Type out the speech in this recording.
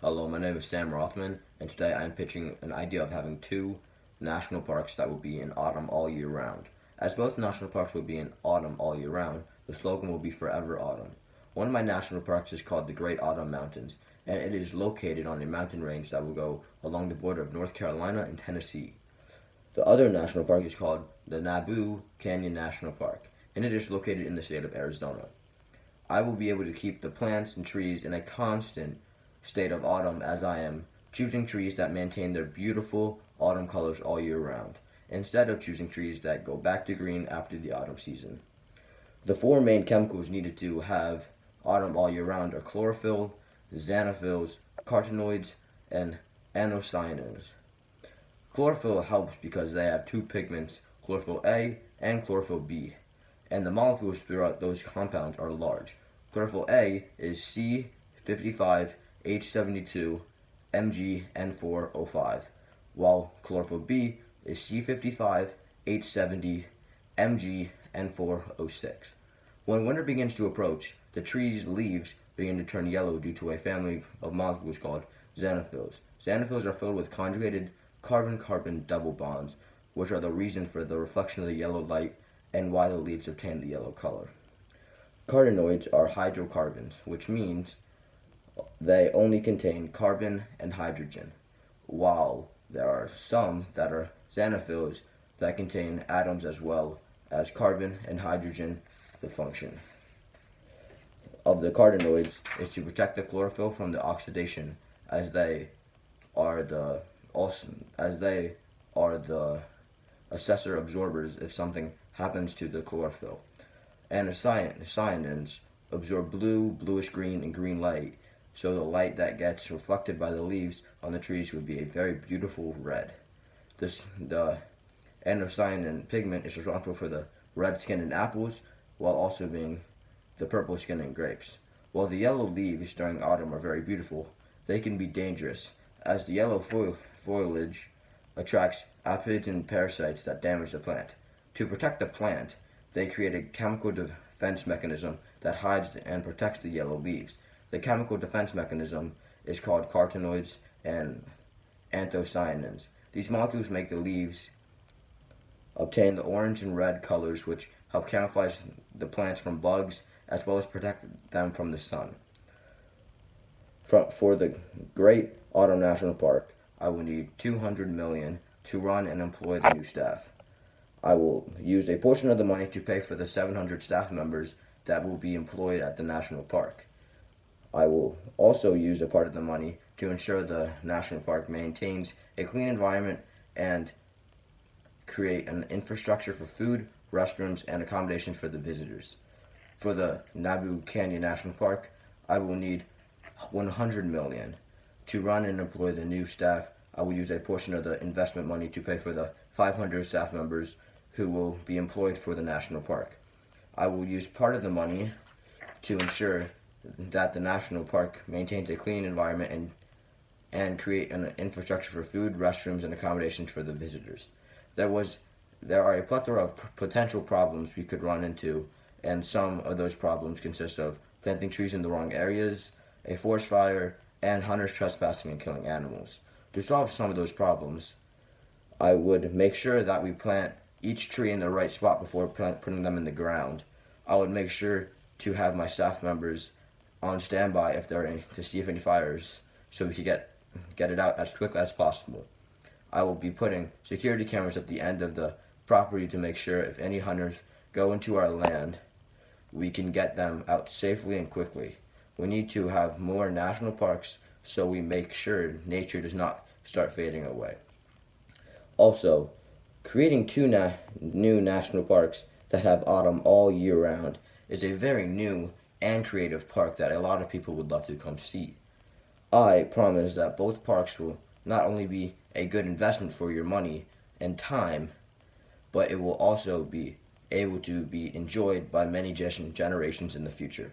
Hello, my name is Sam Rothman, and today I am pitching an idea of having two national parks that will be in autumn all year round. As both national parks will be in autumn all year round, the slogan will be Forever Autumn. One of my national parks is called the Great Autumn Mountains, and it is located on a mountain range that will go along the border of North Carolina and Tennessee. The other national park is called the Nabu Canyon National Park, and it is located in the state of Arizona. I will be able to keep the plants and trees in a constant state of autumn as I am choosing trees that maintain their beautiful autumn colors all year round, instead of choosing trees that go back to green after the autumn season. The four main chemicals needed to have autumn all year round are chlorophyll, xanthophylls, carotenoids, and anthocyanins. Chlorophyll helps because they have two pigments, chlorophyll A and chlorophyll B, and the molecules throughout those compounds are large. Chlorophyll A is C55H72 MgN4O5, while chlorophyll B is C55H70 MgN4O6. When winter begins to approach, the tree's leaves begin to turn yellow due to a family of molecules called xanthophylls. Xanthophylls are filled with conjugated carbon-carbon double bonds, which are the reason for the reflection of the yellow light and why the leaves obtain the yellow color. Carotenoids are hydrocarbons, which means they only contain carbon and hydrogen, while there are some that are xanthophylls that contain atoms as well as carbon and hydrogen. The function of the carotenoids is to protect the chlorophyll from the oxidation, as they are the assessor absorbers if something happens to the chlorophyll. Anthocyanins absorb blue, bluish-green, and green light, so the light that gets reflected by the leaves on the trees would be a very beautiful red. The anthocyanin pigment is responsible for the red skin in apples, while also being the purple skin in grapes. While the yellow leaves during autumn are very beautiful, they can be dangerous, as the yellow foliage attracts aphids and parasites that damage the plant. To protect the plant, they create a chemical defense mechanism that hides and protects the yellow leaves. The chemical defense mechanism is called carotenoids and anthocyanins. These molecules make the leaves obtain the orange and red colors, which help camouflage the plants from bugs as well as protect them from the sun. For the Great Autumn National Park, I will need $200 million to run and employ the new staff. I will use a portion of the money to pay for the 700 staff members that will be employed at the national park. I will also use a part of the money to ensure the national park maintains a clean environment and create an infrastructure for food, restrooms, and accommodations for the visitors. For the Nabu Canyon National Park, I will need $100 million to run and employ the new staff. I will use a portion of the investment money to pay for the 500 staff members who will be employed for the national park. I will use part of the money to ensure that the national park maintains a clean environment and create an infrastructure for food, restrooms, and accommodations for the visitors. There are a plethora of potential problems we could run into, and some of those problems consist of planting trees in the wrong areas, a forest fire, and hunters trespassing and killing animals. To solve some of those problems, I would make sure that we plant each tree in the right spot before putting them in the ground. I would make sure to have my staff members on standby if there are any, to see if any fires, so we could get it out as quickly as possible. I will be putting security cameras at the end of the property to make sure if any hunters go into our land, we can get them out safely and quickly. We need to have more national parks so we make sure nature does not start fading away. Also, creating two new national parks that have autumn all year round is a very new and creative park that a lot of people would love to come see. I promise that both parks will not only be a good investment for your money and time, but it will also be able to be enjoyed by many generations in the future.